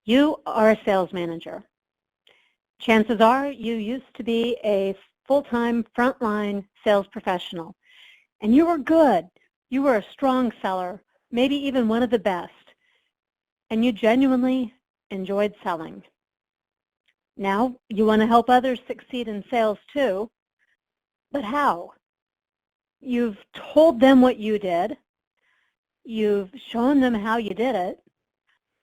You are a sales manager. Chances are you used to be a full-time frontline sales professional, and you were good. You were a strong seller, maybe even one of the best, and you genuinely enjoyed selling. Now you want to help others succeed in sales too, but how? You've told them what you did. You've shown them how you did it.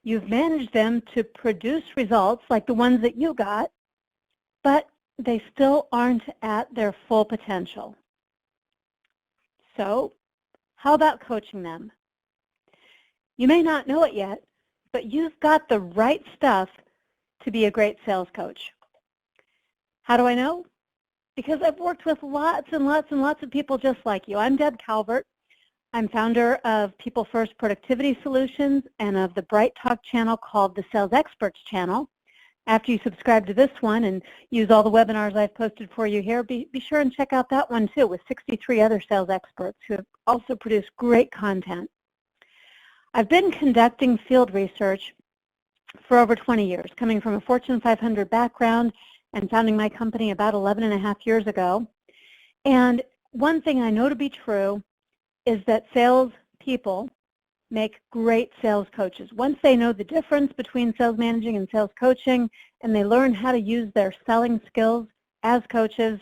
You've managed them to produce results like the ones that you got, but they still aren't at their full potential. So how about coaching them? You may not know it yet, but you've got the right stuff to be a great sales coach. How do I know? Because I've worked with lots and lots and lots of people just like you. I'm Deb Calvert. I'm founder of People First Productivity Solutions and of the Bright Talk channel called the Sales Experts channel. After you subscribe to this one and use all the webinars I've posted for you here, be sure and check out that one too with 63 other sales experts who have also produced great content. I've been conducting field research for over 20 years, coming from a Fortune 500 background and founding my company about 11 and a half years ago. And one thing I know to be true is that sales people make great sales coaches. Once they know the difference between sales managing and sales coaching, and they learn how to use their selling skills as coaches,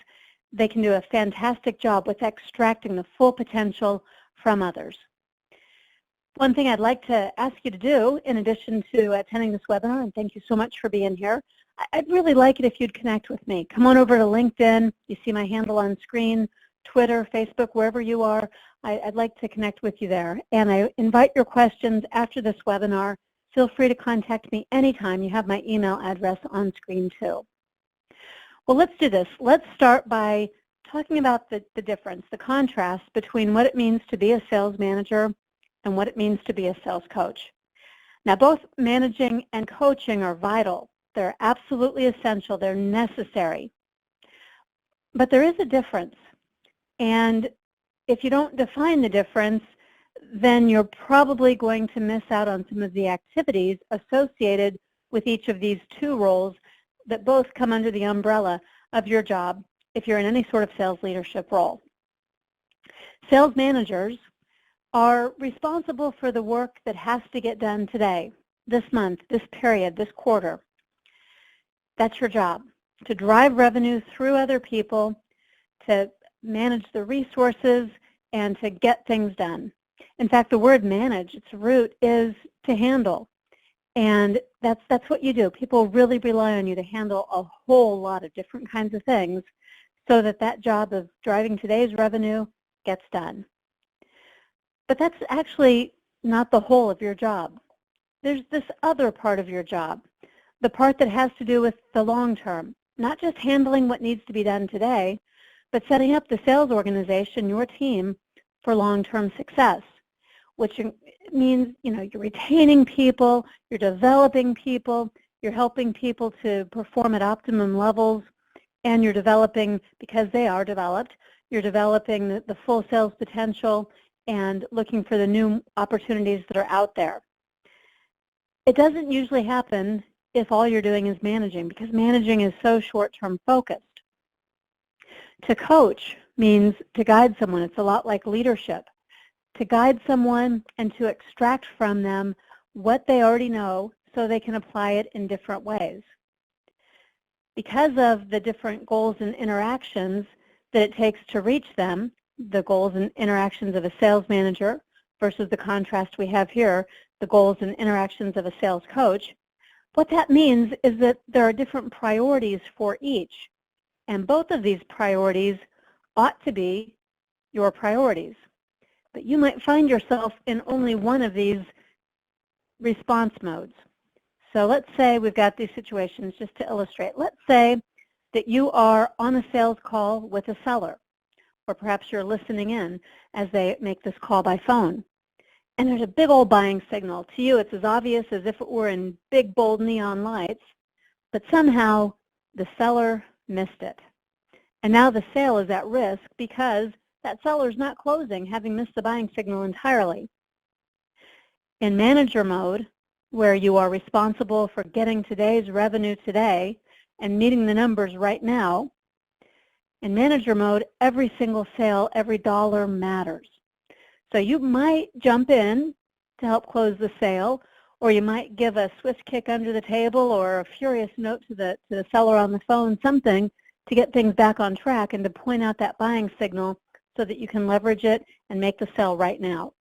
they can do a fantastic job with extracting the full potential from others. One thing I'd like to ask you to do, in addition to attending this webinar, and thank you so much for being here, I'd really like it if you'd connect with me. Come on over to LinkedIn. You see my handle on screen, Twitter, Facebook, wherever you are. I'd like to connect with you there. And I invite your questions after this webinar. Feel free to contact me anytime. You have my email address on screen too. Well, let's do this. Let's start by talking about the difference, the contrast between what it means to be a sales manager and what it means to be a sales coach. Now, both managing and coaching are vital. They're absolutely essential. They're necessary. But there is a difference. And if you don't define the difference, then you're probably going to miss out on some of the activities associated with each of these two roles that both come under the umbrella of your job if you're in any sort of sales leadership role. Sales managers are responsible for the work that has to get done today, this month, this period, this quarter. That's your job, to drive revenue through other people, to manage the resources, and to get things done. In fact, the word manage, its root is to handle. And that's what you do. People really rely on you to handle a whole lot of different kinds of things so that that job of driving today's revenue gets done. But that's actually not the whole of your job. There's this other part of your job, the part that has to do with the long term, not just handling what needs to be done today, but setting up the sales organization, your team, for long-term success, which means, you're retaining people, you're developing people, you're helping people to perform at optimum levels, and you're developing, because they are developed, you're developing the full sales potential and looking for the new opportunities that are out there. It doesn't usually happen if all you're doing is managing, because managing is so short-term focused. To coach means to guide someone. It's a lot like leadership. To guide someone and to extract from them what they already know so they can apply it in different ways. Because of the different goals and interactions that it takes to reach them, the goals and interactions of a sales manager versus the contrast we have here, the goals and interactions of a sales coach, what that means is that there are different priorities for each. And both of these priorities ought to be your priorities. But you might find yourself in only one of these response modes. So let's say we've got these situations just to illustrate. Let's say that you are on a sales call with a seller, or perhaps you're listening in as they make this call by phone. And there's a big old buying signal. To you, it's as obvious as if it were in big, bold neon lights, but somehow the seller missed it. And now the sale is at risk because that seller's not closing, having missed the buying signal entirely. In manager mode, where you are responsible for getting today's revenue today and meeting the numbers right now. In manager mode, every single sale, every dollar matters. So you might jump in to help close the sale, or you might give a switch kick under the table or a furious note to the seller on the phone, something to get things back on track and to point out that buying signal so that you can leverage it and make the sale right now.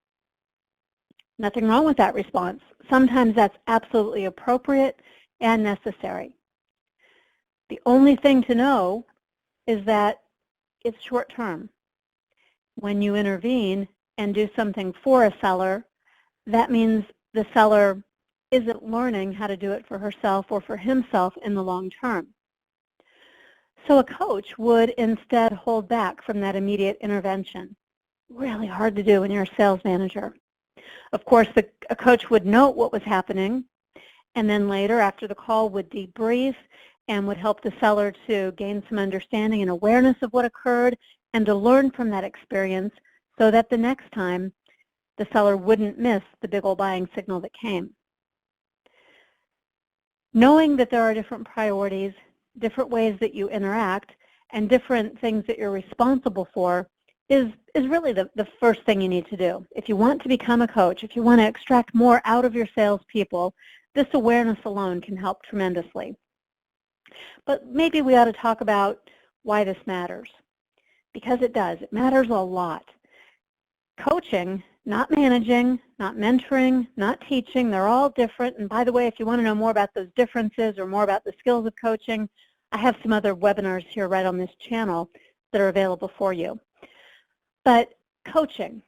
Nothing wrong with that response. Sometimes that's absolutely appropriate and necessary. The only thing to know is that it's short term. When you intervene and do something for a seller, that means the seller isn't learning how to do it for herself or for himself in the long term. So a coach would instead hold back from that immediate intervention. Really hard to do when you're a sales manager. Of course, a coach would note what was happening, and then later after the call would debrief and would help the seller to gain some understanding and awareness of what occurred and to learn from that experience so that the next time the seller wouldn't miss the big old buying signal that came. Knowing that there are different priorities, different ways that you interact, and different things that you're responsible for is really the first thing you need to do. If you want to become a coach, if you want to extract more out of your salespeople, this awareness alone can help tremendously. But maybe we ought to talk about why this matters. Because it does. It matters a lot. Coaching, not managing, not mentoring, not teaching, they're all different. And by the way, if you want to know more about those differences or more about the skills of coaching, I have some other webinars here right on this channel that are available for you. But coaching,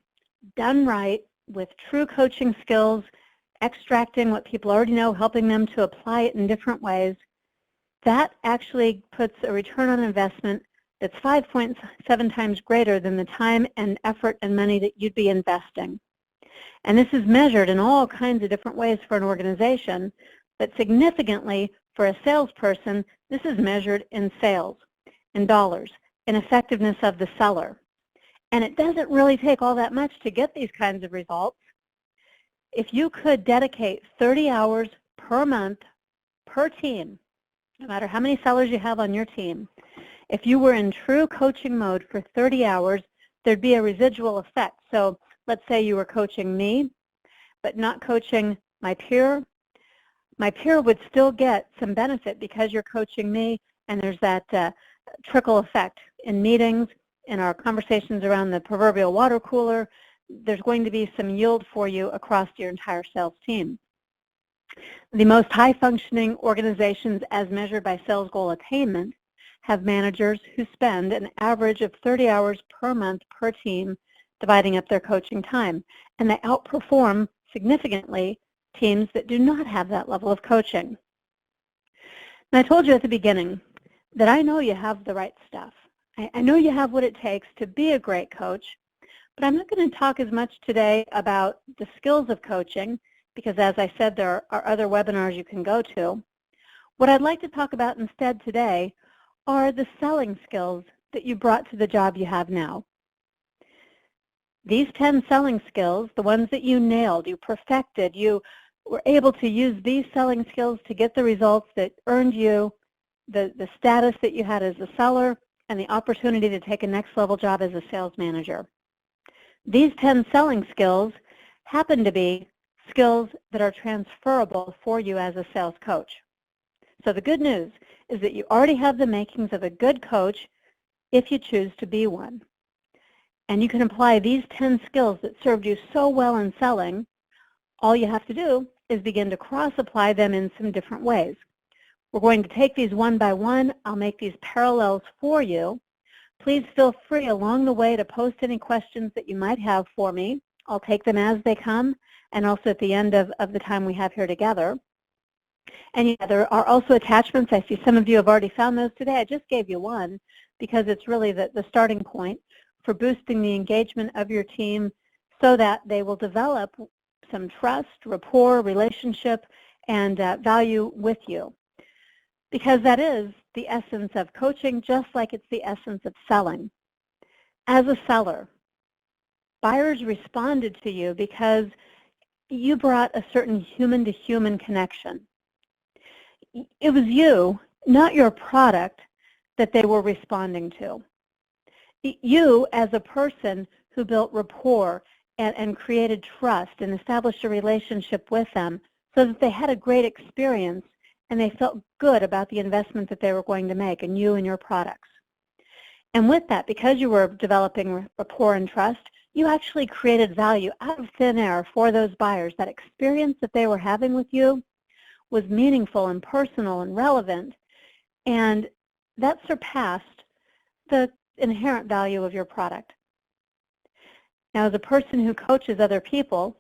done right, with true coaching skills, extracting what people already know, helping them to apply it in different ways, that actually puts a return on investment that's 5.7 times greater than the time and effort and money that you'd be investing. And this is measured in all kinds of different ways for an organization, but significantly for a salesperson, this is measured in sales, in dollars, in effectiveness of the seller. And it doesn't really take all that much to get these kinds of results. If you could dedicate 30 hours per month per team, no matter how many sellers you have on your team, if you were in true coaching mode for 30 hours, there'd be a residual effect. So let's say you were coaching me, but not coaching my peer. My peer would still get some benefit because you're coaching me, and there's that trickle effect in meetings, in our conversations around the proverbial water cooler. There's going to be some yield for you across your entire sales team. The most high-functioning organizations, as measured by sales goal attainment, have managers who spend an average of 30 hours per month per team dividing up their coaching time. And they outperform significantly teams that do not have that level of coaching. And I told you at the beginning that I know you have the right stuff. I know you have what it takes to be a great coach, but I'm not going to talk as much today about the skills of coaching because, as I said, there are other webinars you can go to. What I'd like to talk about instead today are the selling skills that you brought to the job you have now. These 10 selling skills, the ones that you nailed, you perfected, you were able to use these selling skills to get the results that earned you the status that you had as a seller and the opportunity to take a next level job as a sales manager. These 10 selling skills happen to be skills that are transferable for you as a sales coach. So the good news is that you already have the makings of a good coach if you choose to be one. And you can apply these 10 skills that served you so well in selling. All you have to do is begin to cross-apply them in some different ways. We're going to take these one by one. I'll make these parallels for you. Please feel free along the way to post any questions that you might have for me. I'll take them as they come and also at the end of the time we have here together. And yeah, there are also attachments. I see some of you have already found those today. I just gave you one because it's really the starting point for boosting the engagement of your team so that they will develop some trust, rapport, relationship, and value with you. Because that is the essence of coaching, just like it's the essence of selling. As a seller, buyers responded to you because you brought a certain human-to-human connection. It was you, not your product, that they were responding to. You, as a person who built rapport and created trust and established a relationship with them so that they had a great experience and they felt good about the investment that they were going to make in you and your products. And with that, because you were developing rapport and trust, you actually created value out of thin air for those buyers. That experience that they were having with you was meaningful and personal and relevant, and that surpassed the inherent value of your product. Now, as a person who coaches other people,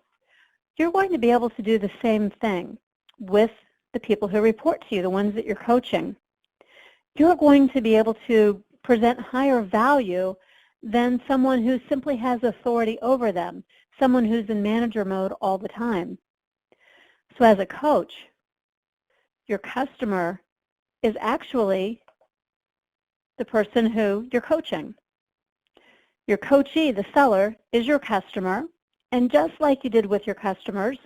you're going to be able to do the same thing with the people who report to you, the ones that you're coaching. You're going to be able to present higher value than someone who simply has authority over them, someone who's in manager mode all the time. So as a coach, your customer is actually the person who you're coaching. Your coachee, the seller, is your customer, and just like you did with your customers,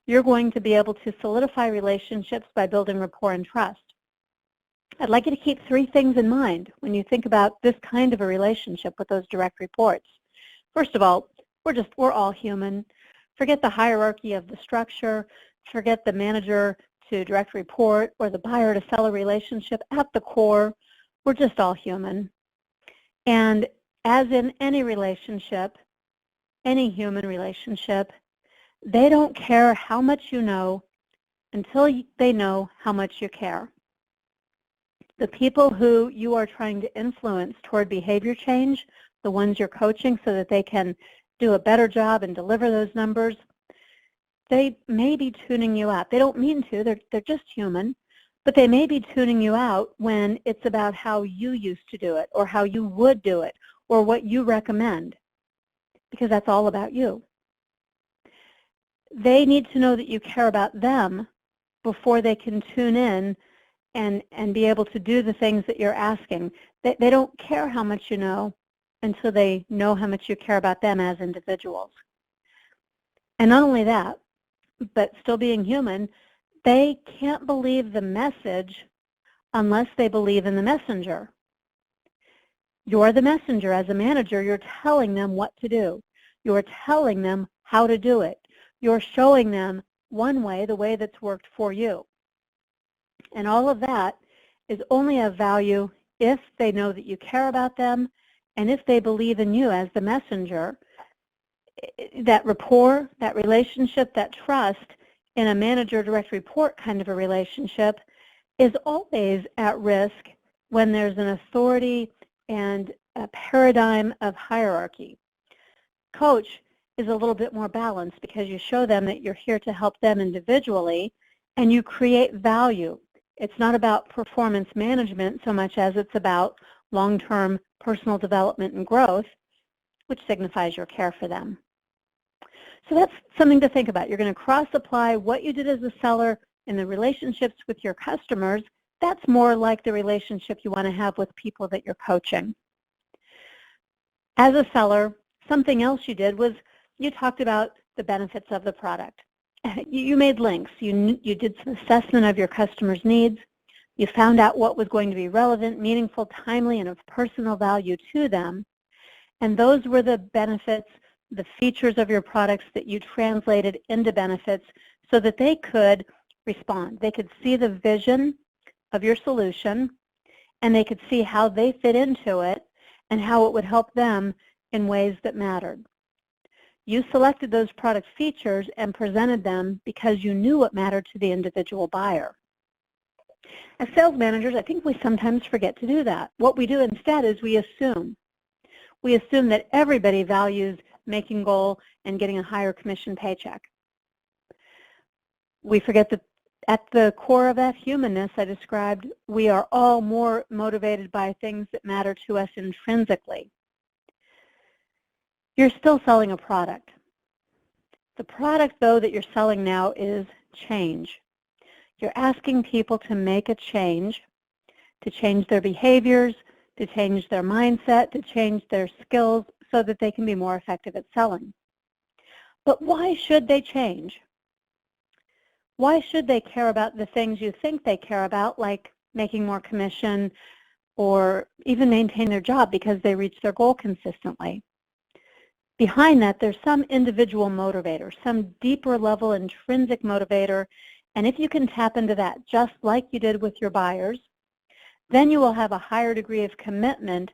you're going to be able to solidify relationships by building rapport and trust. I'd like you to keep three things in mind when you think about this kind of a relationship with those direct reports. First of all, we're all human. Forget the hierarchy of the structure. Forget the manager to direct report or the buyer to seller relationship. At the core, we're just all human. And as in any relationship, any human relationship, they don't care how much you know until they know how much you care. The people who you are trying to influence toward behavior change, the ones you're coaching so that they can do a better job and deliver those numbers, they may be tuning you out. They don't mean to, they're just human, but they may be tuning you out when it's about how you used to do it or how you would do it or what you recommend, because that's all about you. They need to know that you care about them before they can tune in and be able to do the things that you're asking. They don't care how much you know until they know how much you care about them as individuals. And not only that, but still being human, they can't believe the message unless they believe in the messenger. You're the messenger. As a manager, you're telling them what to do. You're telling them how to do it. You're showing them one way, the way that's worked for you. And all of that is only of value if they know that you care about them and if they believe in you as the messenger. That rapport, that relationship, that trust in a manager-direct report kind of a relationship is always at risk when there's an authority and a paradigm of hierarchy. Coach is a little bit more balanced because you show them that you're here to help them individually and you create value. It's not about performance management so much as it's about long-term personal development and growth, which signifies your care for them. So that's something to think about. You're going to cross-apply what you did as a seller in the relationships with your customers. That's more like the relationship you want to have with people that you're coaching. As a seller, something else you did was you talked about the benefits of the product. You made links. You did some assessment of your customers' needs. You found out what was going to be relevant, meaningful, timely, and of personal value to them. And those were the benefits, the features of your products that you translated into benefits so that they could respond. They could see the vision of your solution, and they could see how they fit into it and how it would help them in ways that mattered. You selected those product features and presented them because you knew what mattered to the individual buyer. As sales managers, I think we sometimes forget to do that. What we do instead is we assume. We assume that everybody values making goal and getting a higher commission paycheck. We forget that at the core of that humanness I described, we are all more motivated by things that matter to us intrinsically. You're still selling a product. The product, though, that you're selling now is change. You're asking people to make a change, to change their behaviors, to change their mindset, to change their skills so that they can be more effective at selling. But why should they change? Why should they care about the things you think they care about, like making more commission or even maintain their job because they reach their goal consistently? Behind that, there's some individual motivator, some deeper level intrinsic motivator, and if you can tap into that just like you did with your buyers, then you will have a higher degree of commitment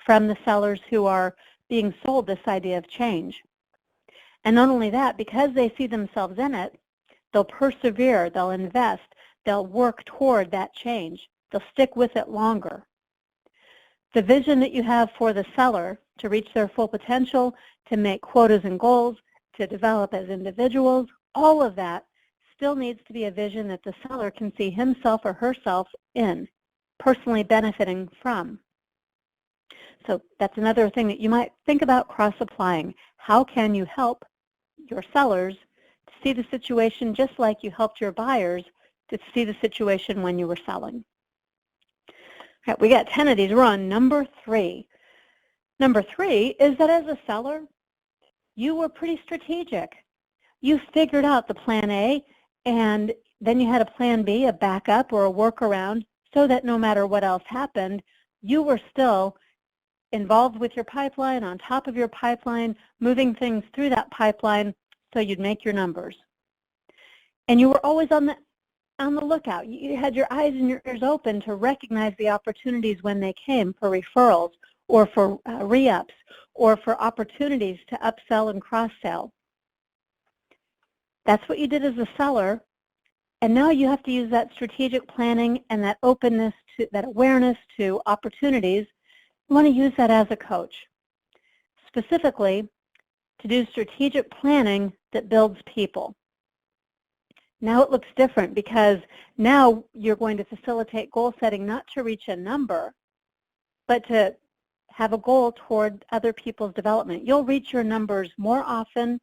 from the sellers who are being sold this idea of change. And not only that, because they see themselves in it, they'll persevere, they'll invest, they'll work toward that change. They'll stick with it longer. The vision that you have for the seller to reach their full potential, to make quotas and goals, to develop as individuals, all of that still needs to be a vision that the seller can see himself or herself in, personally benefiting from. So that's another thing that you might think about cross-applying. How can you help your sellers to see the situation just like you helped your buyers to see the situation when you were selling? All right, we got 10 of these. We're on number 3. Number 3 is that as a seller, you were pretty strategic. You figured out the plan A, and then you had a plan B, a backup or a workaround, so that no matter what else happened, you were still involved with your pipeline, on top of your pipeline, moving things through that pipeline so you'd make your numbers. And you were always on the lookout. You had your eyes and your ears open to recognize the opportunities when they came for referrals or for re-ups or for opportunities to upsell and cross-sell. That's what you did as a seller, and now you have to use that strategic planning and that openness, to that awareness to opportunities. You want to use that as a coach, specifically to do strategic planning that builds people. Now it looks different because now you're going to facilitate goal setting not to reach a number, but to have a goal toward other people's development. You'll reach your numbers more often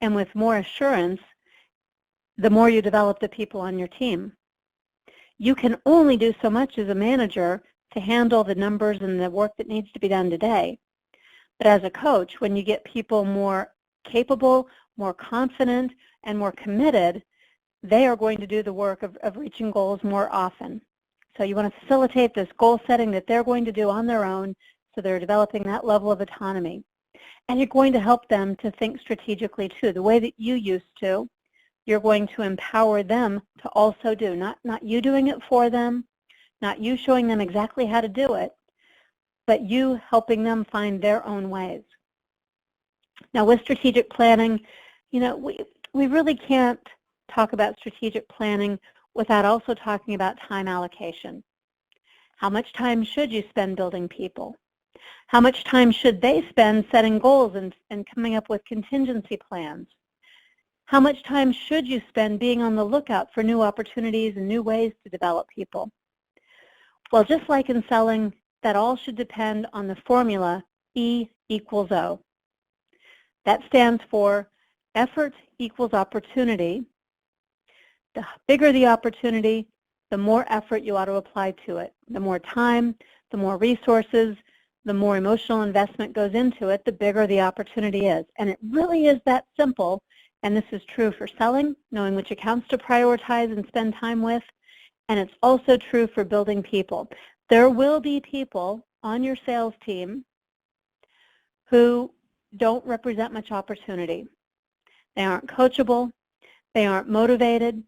and with more assurance the more you develop the people on your team. You can only do so much as a manager to handle the numbers and the work that needs to be done today. But as a coach, when you get people more capable, more confident, and more committed, they are going to do the work of reaching goals more often. So you want to facilitate this goal setting that they're going to do on their own, so they're developing that level of autonomy. And you're going to help them to think strategically too, the way that you used to. You're going to empower them to also do, not you doing it for them, not you showing them exactly how to do it, but you helping them find their own ways. Now with strategic planning, you know, we really can't talk about strategic planning without also talking about time allocation. How much time should you spend building people? How much time should they spend setting goals and coming up with contingency plans? How much time should you spend being on the lookout for new opportunities and new ways to develop people? Well, just like in selling, that all should depend on the formula E equals O. That stands for effort equals opportunity. The bigger the opportunity, the more effort you ought to apply to it. The more time, the more resources, the more emotional investment goes into it, the bigger the opportunity is. And it really is that simple. And this is true for selling, knowing which accounts to prioritize and spend time with. And it's also true for building people. There will be people on your sales team who don't represent much opportunity. They aren't coachable. They aren't motivated.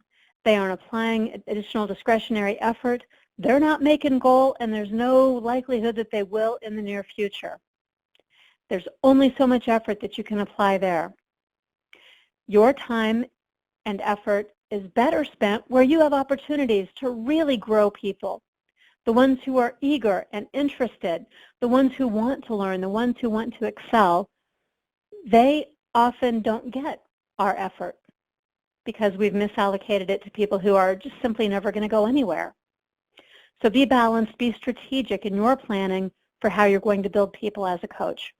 They aren't applying additional discretionary effort. They're not making goal, and there's no likelihood that they will in the near future. There's only so much effort that you can apply there. Your time and effort is better spent where you have opportunities to really grow people, the ones who are eager and interested, the ones who want to learn, the ones who want to excel. They often don't get our effort because we've misallocated it to people who are just simply never going to go anywhere. So be balanced, be strategic in your planning for how you're going to build people as a coach.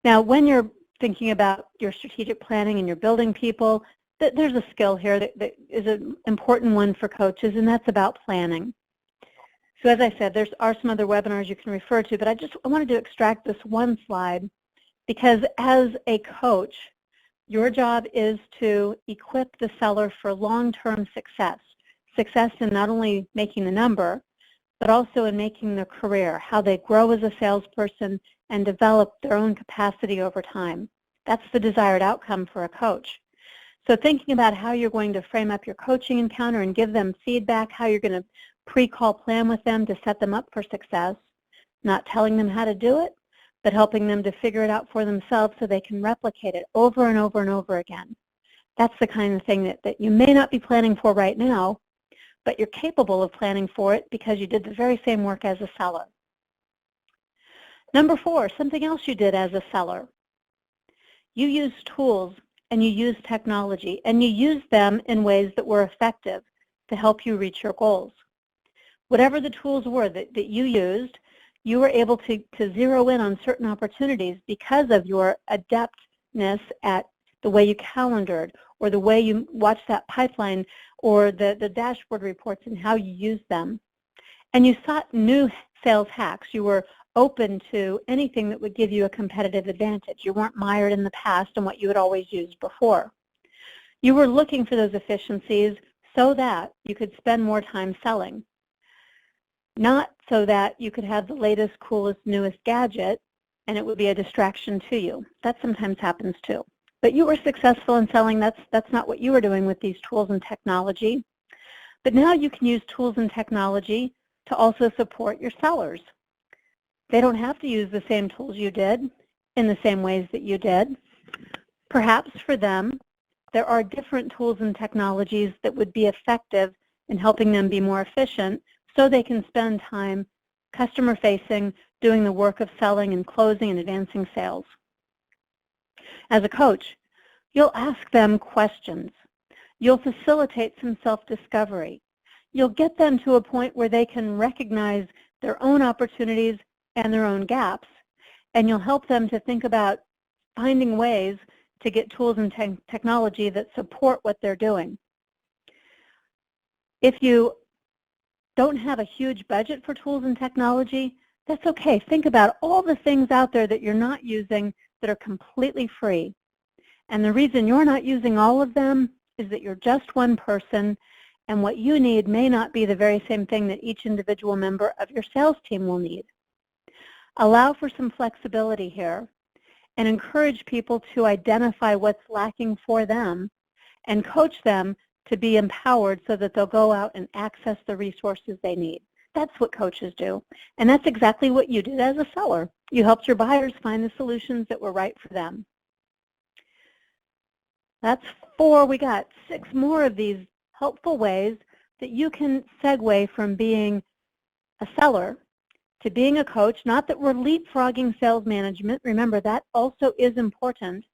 Now, when you're thinking about your strategic planning and you're building people, there's a skill here that is an important one for coaches, and that's about planning. So as I said, there are some other webinars you can refer to, but I wanted to extract this one slide because as a coach, Your job is to equip the seller for long-term success. Success in not only making the number, but also in making their career, how they grow as a salesperson and develop their own capacity over time. That's the desired outcome for a coach. So thinking about how you're going to frame up your coaching encounter and give them feedback, how you're going to pre-call plan with them to set them up for success, not telling them how to do it, but helping them to figure it out for themselves so they can replicate it over and over and over again. That's the kind of thing that you may not be planning for right now, but you're capable of planning for it because you did the very same work as a seller. Number 4, something else you did as a seller. You used tools and you used technology, and you used them in ways that were effective to help you reach your goals. Whatever the tools were that you used, you were able to zero in on certain opportunities because of your adeptness at the way you calendared or the way you watched that pipeline or the dashboard reports and how you used them. And you sought new sales hacks. You were open to anything that would give you a competitive advantage. You weren't mired in the past and what you had always used before. You were looking for those efficiencies so that you could spend more time selling, not so that you could have the latest, coolest, newest gadget and it would be a distraction to you. That sometimes happens too. But you were successful in selling. That's not what you were doing with these tools and technology. But now you can use tools and technology to also support your sellers. They don't have to use the same tools you did in the same ways that you did. Perhaps for them, there are different tools and technologies that would be effective in helping them be more efficient so they can spend time customer-facing, doing the work of selling and closing and advancing sales. As a coach, you'll ask them questions. You'll facilitate some self-discovery. You'll get them to a point where they can recognize their own opportunities and their own gaps, and you'll help them to think about finding ways to get tools and technology that support what they're doing. If you don't have a huge budget for tools and technology, that's okay. Think about all the things out there that you're not using that are completely free. And the reason you're not using all of them is that you're just one person, and what you need may not be the very same thing that each individual member of your sales team will need. Allow for some flexibility here and encourage people to identify what's lacking for them and coach them to be empowered so that they'll go out and access the resources they need. That's what coaches do. And that's exactly what you did as a seller. You helped your buyers find the solutions that were right for them. That's 4. We got 6 more of these helpful ways that you can segue from being a seller to being a coach. Not that we're leapfrogging sales management. Remember, that also is important.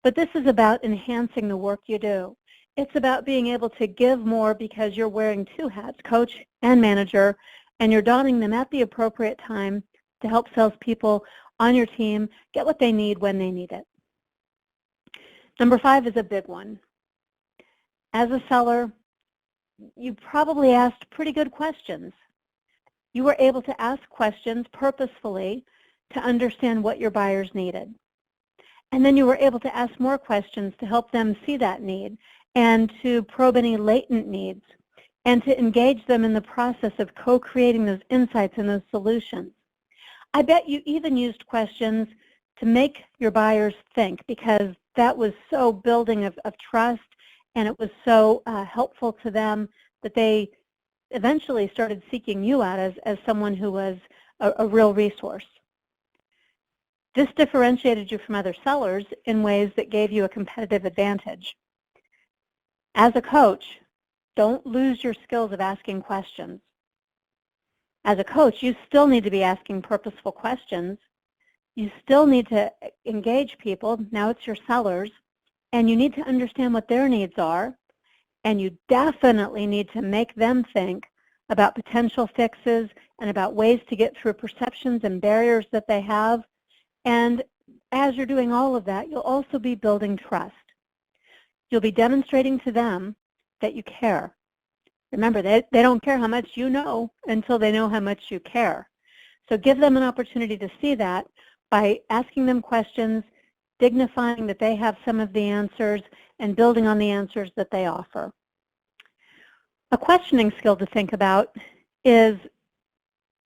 But this is about enhancing the work you do. It's about being able to give more because you're wearing 2 hats, coach and manager, and you're donning them at the appropriate time to help salespeople on your team get what they need when they need it. Number 5 is a big one. As a seller, you probably asked pretty good questions. You were able to ask questions purposefully to understand what your buyers needed. And then you were able to ask more questions to help them see that need and to probe any latent needs and to engage them in the process of co-creating those insights and those solutions. I bet you even used questions to make your buyers think, because that was so building of trust, and it was so helpful to them that they eventually started seeking you out as someone who was a real resource. This differentiated you from other sellers in ways that gave you a competitive advantage. As a coach, don't lose your skills of asking questions. As a coach, you still need to be asking purposeful questions. You still need to engage people. Now it's your sellers, and you need to understand what their needs are, and you definitely need to make them think about potential fixes and about ways to get through perceptions and barriers that they have. And as you're doing all of that, you'll also be building trust. You'll be demonstrating to them that you care. Remember, they don't care how much you know until they know how much you care. So give them an opportunity to see that by asking them questions dignifying that they have some of the answers, and building on the answers that they offer. A questioning skill to think about is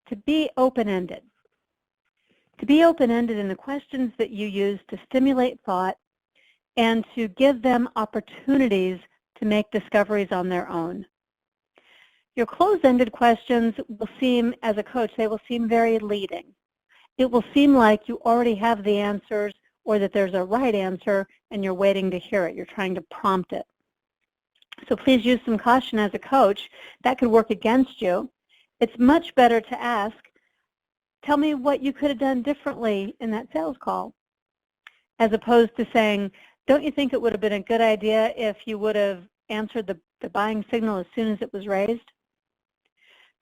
to be open-ended. To be open-ended in the questions that you use to stimulate thought and to give them opportunities to make discoveries on their own. Your closed-ended questions will seem, as a coach, they will seem very leading. It will seem like you already have the answers or that there's a right answer and you're waiting to hear it. You're trying to prompt it. So please use some caution as a coach. That could work against you. It's much better to ask, tell me what you could have done differently in that sales call, as opposed to saying, don't you think it would have been a good idea if you would have answered the buying signal as soon as it was raised?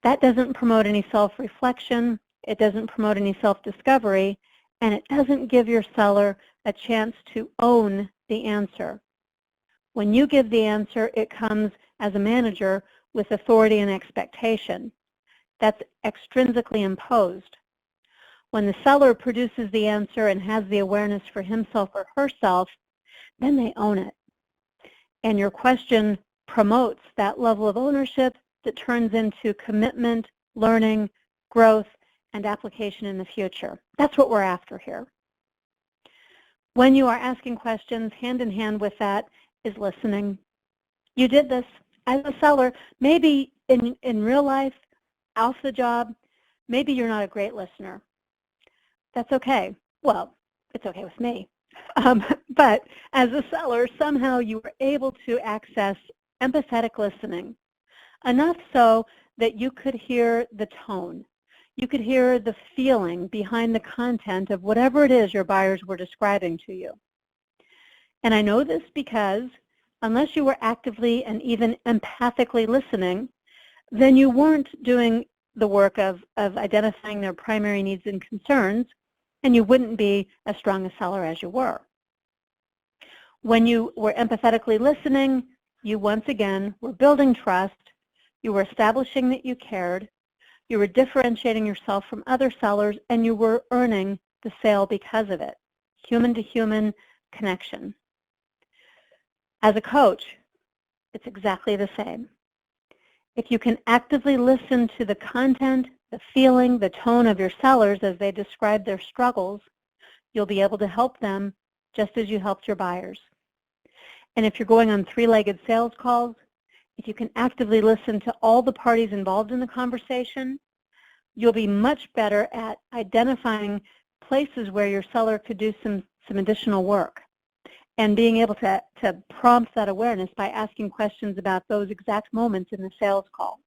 That doesn't promote any self-reflection, it doesn't promote any self-discovery, and it doesn't give your seller a chance to own the answer. When you give the answer, it comes as a manager with authority and expectation. That's extrinsically imposed. When the seller produces the answer and has the awareness for himself or herself, then they own it. And your question promotes that level of ownership that turns into commitment, learning, growth, and application in the future. That's what we're after here. When you are asking questions, hand in hand with that is listening. You did this as a seller. Maybe in real life, off the job, maybe you're not a great listener. That's okay. Well, it's okay with me. But as a seller, somehow you were able to access empathetic listening, enough so that you could hear the tone. You could hear the feeling behind the content of whatever it is your buyers were describing to you. And I know this because unless you were actively and even empathically listening, then you weren't doing the work of identifying their primary needs and concerns, and you wouldn't be as strong a seller as you were. When you were empathetically listening, you once again were building trust, you were establishing that you cared, you were differentiating yourself from other sellers, and you were earning the sale because of it. Human-to-human connection. As a coach, it's exactly the same. If you can actively listen to the content, the feeling, the tone of your sellers as they describe their struggles, you'll be able to help them just as you helped your buyers. And if you're going on three-legged sales calls, if you can actively listen to all the parties involved in the conversation, you'll be much better at identifying places where your seller could do some additional work and being able to prompt that awareness by asking questions about those exact moments in the sales call.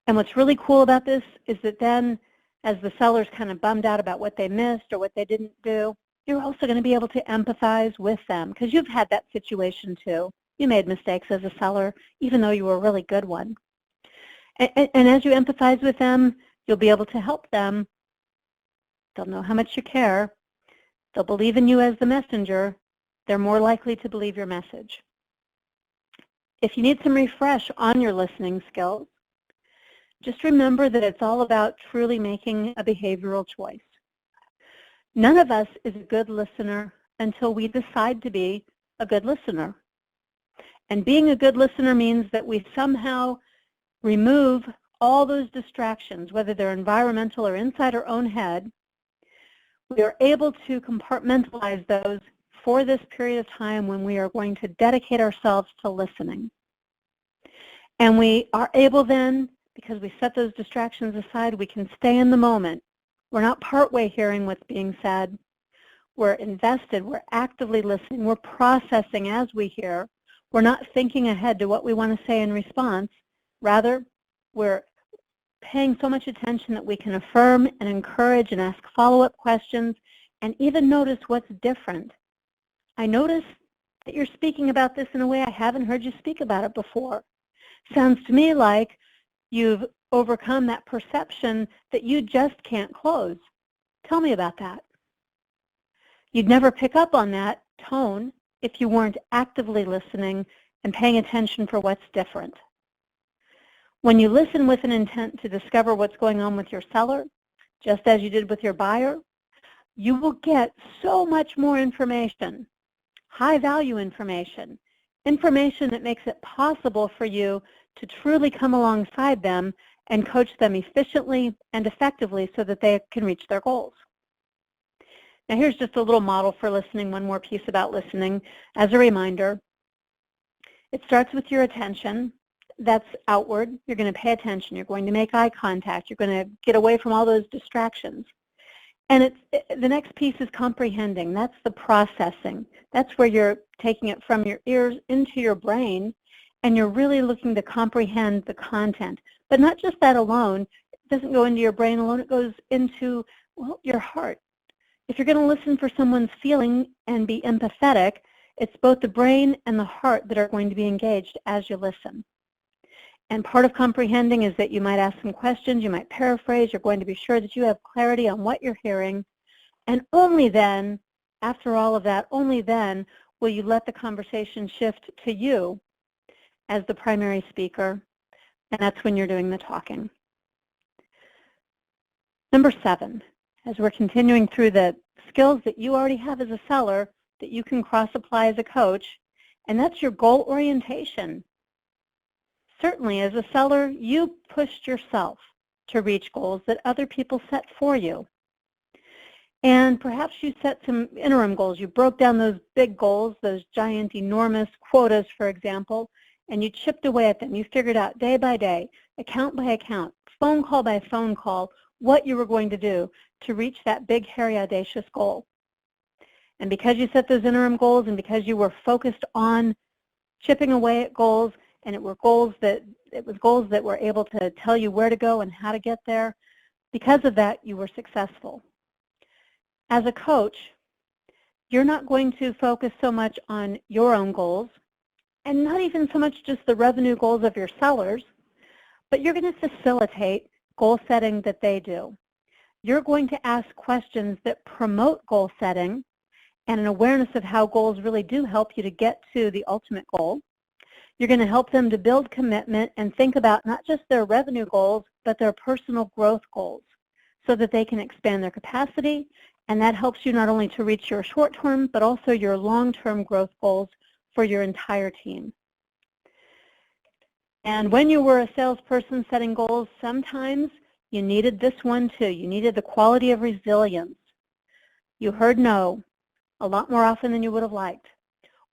And what's really cool about this is that then, as the seller's kind of bummed out about what they missed or what they didn't do, you're also going to be able to empathize with them because you've had that situation too. You made mistakes as a seller, even though you were a really good one. And as you empathize with them, you'll be able to help them. They'll know how much you care. They'll believe in you as the messenger. They're more likely to believe your message. If you need some refresh on your listening skills, just remember that it's all about truly making a behavioral choice. None of us is a good listener until we decide to be a good listener. And being a good listener means that we somehow remove all those distractions, whether they're environmental or inside our own head. We are able to compartmentalize those for this period of time when we are going to dedicate ourselves to listening. And we are able then, because we set those distractions aside, we can stay in the moment. We're not partway hearing what's being said. We're invested. We're actively listening. We're processing as we hear. We're not thinking ahead to what we want to say in response. Rather, we're paying so much attention that we can affirm and encourage and ask follow-up questions and even notice what's different. I notice that you're speaking about this in a way I haven't heard you speak about it before. Sounds to me like you've overcome that perception that you just can't close. Tell me about that. You'd never pick up on that tone if you weren't actively listening and paying attention for what's different. When you listen with an intent to discover what's going on with your seller, just as you did with your buyer, you will get so much more information, high-value information, information that makes it possible for you to truly come alongside them and coach them efficiently and effectively so that they can reach their goals. Now here's just a little model for listening, one more piece about listening. As a reminder, it starts with your attention. That's outward. You're going to pay attention. You're going to make eye contact. You're going to get away from all those distractions. And the next piece is comprehending. That's the processing. That's where you're taking it from your ears into your brain, and you're really looking to comprehend the content. But not just that alone. It doesn't go into your brain alone. It goes into, well, your heart. If you're going to listen for someone's feeling and be empathetic, it's both the brain and the heart that are going to be engaged as you listen. And part of comprehending is that you might ask some questions, you might paraphrase, you're going to be sure that you have clarity on what you're hearing, and only then, after all of that, only then will you let the conversation shift to you as the primary speaker, and that's when you're doing the talking. Number 7, as we're continuing through the skills that you already have as a seller that you can cross-apply as a coach, and that's your goal orientation. Certainly, as a seller, you pushed yourself to reach goals that other people set for you. And perhaps you set some interim goals. You broke down those big goals, those giant, enormous quotas, for example, and you chipped away at them. You figured out day by day, account by account, phone call by phone call, what you were going to do to reach that big, hairy, audacious goal. And because you set those interim goals and because you were focused on chipping away at goals, and it was goals that were able to tell you where to go and how to get there, because of that, you were successful. As a coach, you're not going to focus so much on your own goals, and not even so much just the revenue goals of your sellers, but you're going to facilitate goal setting that they do. You're going to ask questions that promote goal setting and an awareness of how goals really do help you to get to the ultimate goal. You're going to help them to build commitment and think about not just their revenue goals, but their personal growth goals so that they can expand their capacity, and that helps you not only to reach your short-term, but also your long-term growth goals for your entire team. And when you were a salesperson setting goals, sometimes you needed this one too. You needed the quality of resilience. You heard no a lot more often than you would have liked,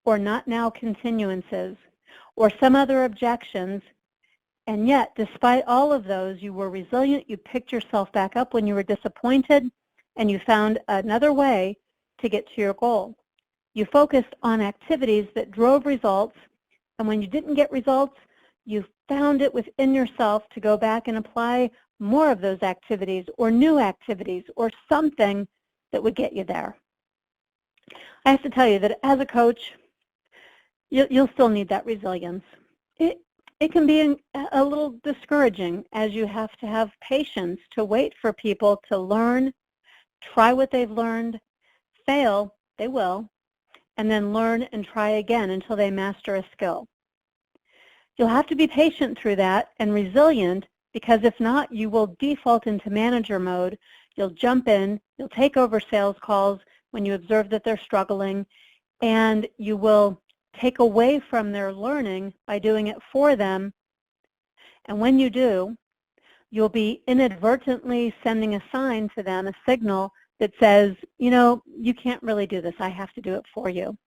or not now continuances, or some other objections, and yet, despite all of those, you were resilient, you picked yourself back up when you were disappointed, and you found another way to get to your goal. You focused on activities that drove results, and when you didn't get results, you found it within yourself to go back and apply more of those activities or new activities or something that would get you there. I have to tell you that as a coach, you'll still need that resilience. It can be a little discouraging as you have to have patience to wait for people to learn, try what they've learned, fail, they will, and then learn and try again until they master a skill. You'll have to be patient through that and resilient, because if not, you will default into manager mode. You'll jump in, you'll take over sales calls when you observe that they're struggling, and you will take away from their learning by doing it for them. And when you do, you'll be inadvertently sending a sign to them, a signal that says, you know, you can't really do this. I have to do it for you.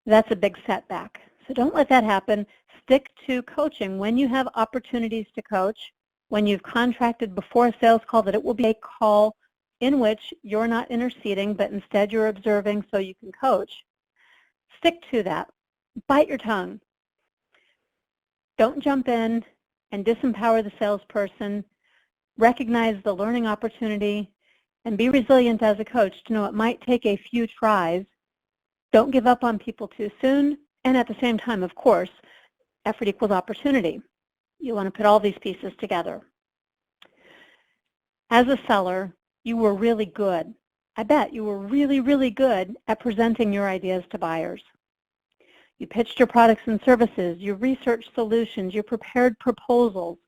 That's a big setback. So don't let that happen. Stick to coaching. When you have opportunities to coach, when you've contracted before a sales call that it will be a call in which you're not interceding, but instead you're observing so you can coach, stick to that. Bite your tongue. Don't jump in and disempower the salesperson. Recognize the learning opportunity and be resilient as a coach to know it might take a few tries. Don't give up on people too soon. And at the same time, of course, effort equals opportunity. You want to put all these pieces together. As a seller, you were really good. I bet you were really, really good at presenting your ideas to buyers. You pitched your products and services, you researched solutions, you prepared proposals,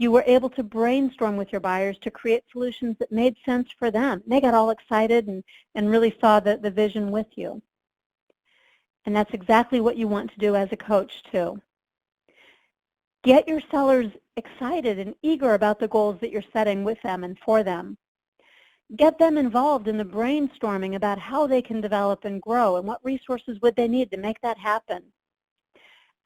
You were able to brainstorm with your buyers to create solutions that made sense for them. They got all excited and really saw the vision with you. And that's exactly what you want to do as a coach too. Get your sellers excited and eager about the goals that you're setting with them and for them. Get them involved in the brainstorming about how they can develop and grow and what resources would they need to make that happen.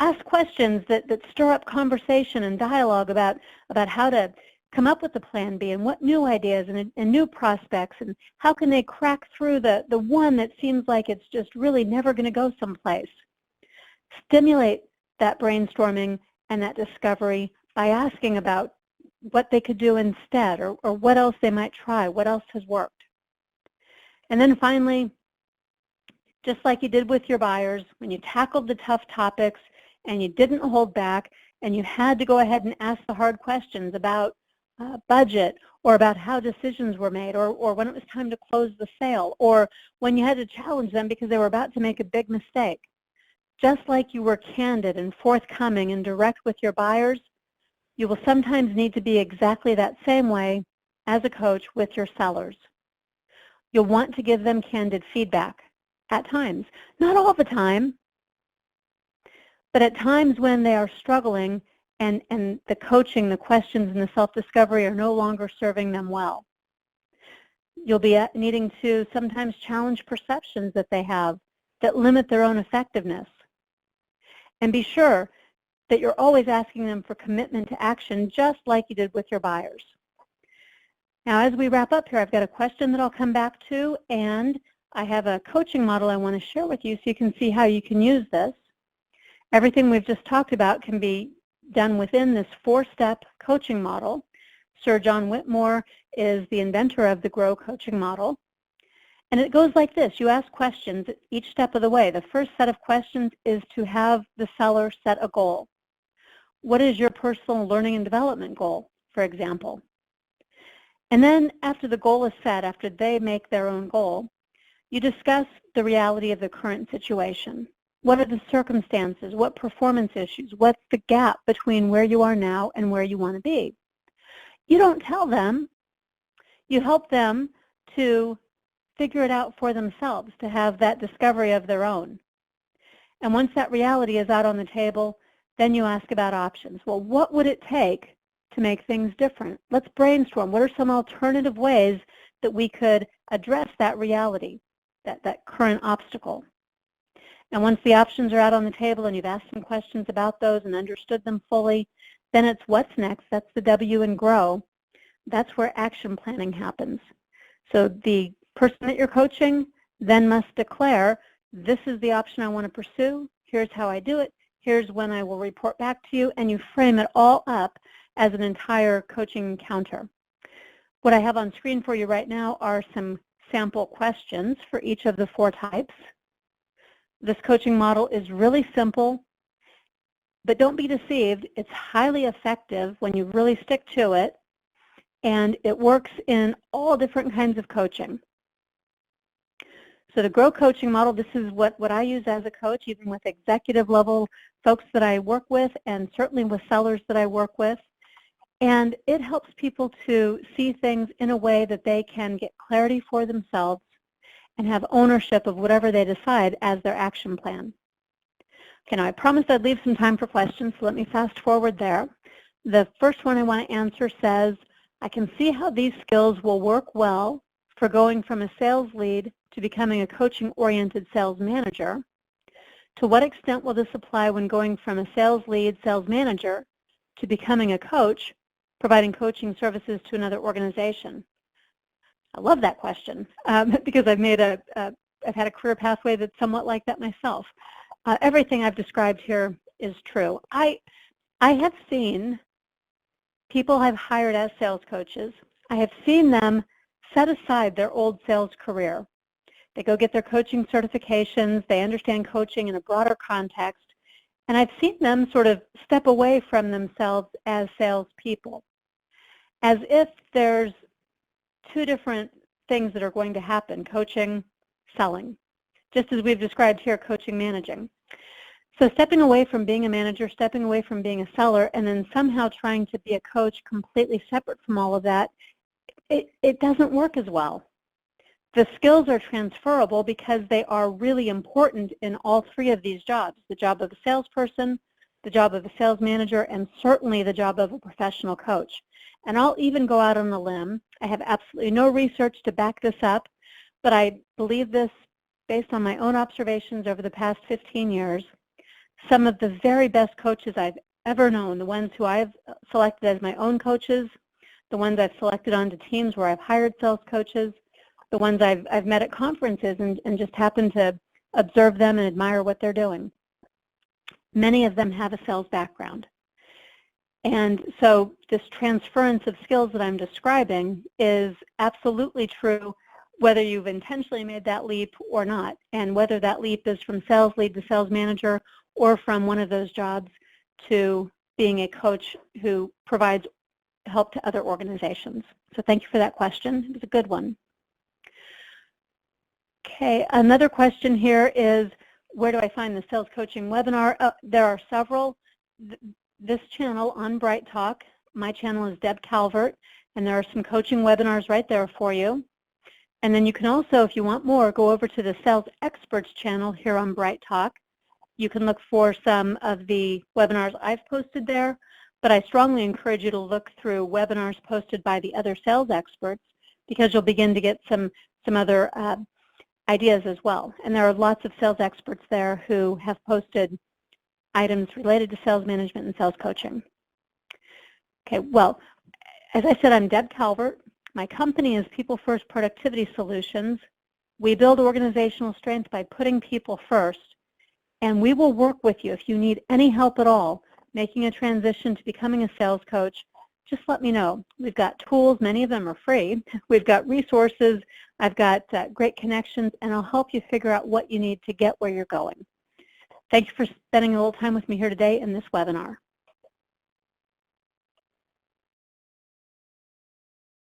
Ask questions that stir up conversation and dialogue about how to come up with the plan B and what new ideas and new prospects and how can they crack through the one that seems like it's just really never going to go someplace. Stimulate that brainstorming and that discovery by asking about what they could do instead or what else they might try, what else has worked. And then finally, just like you did with your buyers, when you tackled the tough topics and you didn't hold back and you had to go ahead and ask the hard questions about budget or about how decisions were made or when it was time to close the sale or when you had to challenge them because they were about to make a big mistake. Just like you were candid and forthcoming and direct with your buyers, you will sometimes need to be exactly that same way as a coach with your sellers. You'll want to give them candid feedback at times. Not all the time, but at times when they are struggling and the coaching, the questions, and the self-discovery are no longer serving them well. You'll be needing to sometimes challenge perceptions that they have that limit their own effectiveness. And be sure that you're always asking them for commitment to action, just like you did with your buyers. Now, as we wrap up here, I've got a question that I'll come back to, and I have a coaching model I want to share with you so you can see how you can use this. Everything we've just talked about can be done within this 4-step coaching model. Sir John Whitmore is the inventor of the GROW coaching model. And it goes like this. You ask questions at each step of the way. The first set of questions is to have the seller set a goal. What is your personal learning and development goal, for example? And then after the goal is set, after they make their own goal, you discuss the reality of the current situation. What are the circumstances? What performance issues? What's the gap between where you are now and where you want to be? You don't tell them. You help them to figure it out for themselves, to have that discovery of their own. And once that reality is out on the table, then you ask about options. Well, what would it take to make things different? Let's brainstorm. What are some alternative ways that we could address that reality, that current obstacle? And once the options are out on the table and you've asked some questions about those and understood them fully, then it's what's next. That's the W in GROW. That's where action planning happens. So the person that you're coaching then must declare, this is the option I want to pursue, here's how I do it, here's when I will report back to you, and you frame it all up as an entire coaching encounter. What I have on screen for you right now are some sample questions for each of the 4 types. This coaching model is really simple, but don't be deceived. It's highly effective when you really stick to it, and it works in all different kinds of coaching. So the GROW coaching model, this is what I use as a coach, even with executive level folks that I work with and certainly with sellers that I work with. And it helps people to see things in a way that they can get clarity for themselves and have ownership of whatever they decide as their action plan. Okay, now I promised I'd leave some time for questions, so let me fast forward there. The first one I want to answer says, I can see how these skills will work well for going from a sales lead to becoming a coaching-oriented sales manager. To what extent will this apply when going from a sales lead, sales manager, to becoming a coach, providing coaching services to another organization? I love that question because I've had a career pathway that's somewhat like that myself. Everything I've described here is true. I have seen people I've hired as sales coaches. I have seen them set aside their old sales career. They go get their coaching certifications. They understand coaching in a broader context. And I've seen them sort of step away from themselves as salespeople, as if there's 2 different things that are going to happen, coaching, selling, just as we've described here, coaching, managing. So stepping away from being a manager, stepping away from being a seller, and then somehow trying to be a coach completely separate from all of that, it doesn't work as well. The skills are transferable because they are really important in all three of these jobs, the job of a salesperson, the job of a sales manager, and certainly the job of a professional coach. And I'll even go out on a limb. I have absolutely no research to back this up, but I believe this based on my own observations over the past 15 years. Some of the very best coaches I've ever known, the ones who I've selected as my own coaches, the ones I've selected onto teams where I've hired sales coaches, the ones I've met at conferences and just happen to observe them and admire what they're doing. Many of them have a sales background. And so this transference of skills that I'm describing is absolutely true whether you've intentionally made that leap or not, and whether that leap is from sales lead to sales manager or from one of those jobs to being a coach who provides help to other organizations. So thank you for that question. It was a good one. Okay, another question here is, where do I find the sales coaching webinar? There are several. This channel on Bright Talk, my channel is Deb Calvert, and there are some coaching webinars right there for you. And then you can also, if you want more, go over to the Sales Experts channel here on Bright Talk. You can look for some of the webinars I've posted there, but I strongly encourage you to look through webinars posted by the other sales experts because you'll begin to get some other ideas as well. And there are lots of sales experts there who have posted items related to sales management and sales coaching. Okay, well, as I said, I'm Deb Calvert. My company is People First Productivity Solutions. We build organizational strength by putting people first, and we will work with you if you need any help at all making a transition to becoming a sales coach. Just let me know. We've got tools, many of them are free. We've got resources, I've got great connections, and I'll help you figure out what you need to get where you're going. Thank you for spending a little time with me here today in this webinar.